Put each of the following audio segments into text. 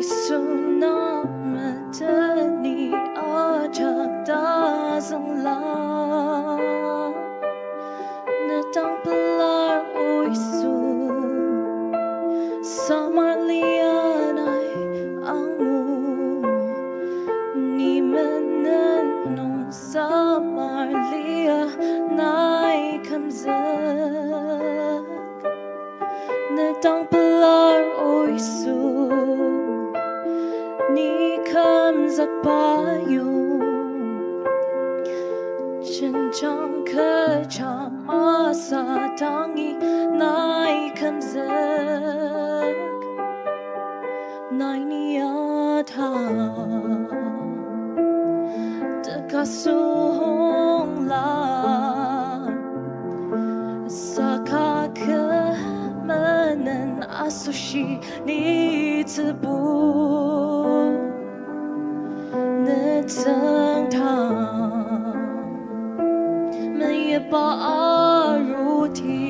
sunnamatani ajagdazangla natang pelar oisu samarlianay angmu ni menenong samarlia nai kamzak natang pelar oisu ni kamzak payung Chenchang kecama satangi nai kamzak nai niata tekasuhong la saka kemanen asushi ni tebu ne tang tang me ba aruti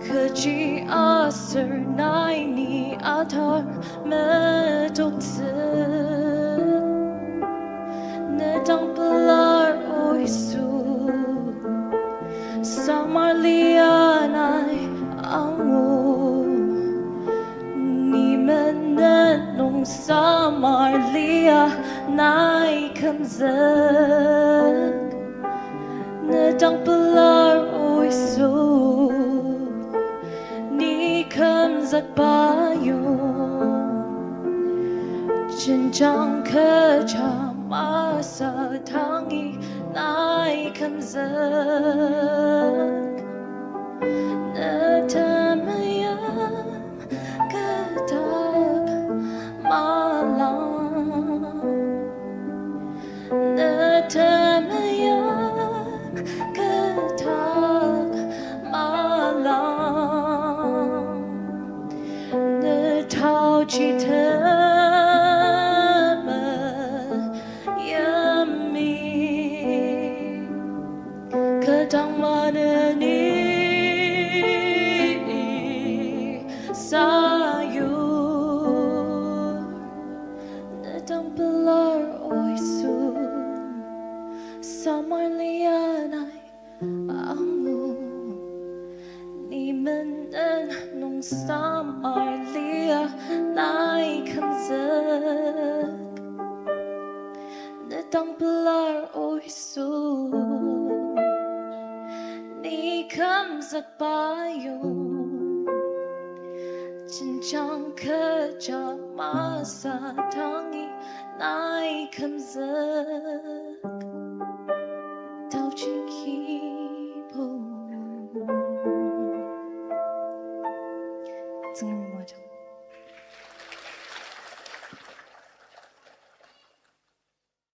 keji aser nai ni atar me tok ne tang pelar oisu samarlianay angmu ni menenong samarlia nai kamzak netang pelar oisu ni kamzak payung Chenchang kecama satangi nai kamzak netamayam ketak malam netamayam ketak malam netau cita Kadang mana ni sayur datang pelar oisu samarlianay angmu ni menenong samarlia nai kamzak datang pelar oisu ni kamzak payung Chenchang kecama satangi nai kamzak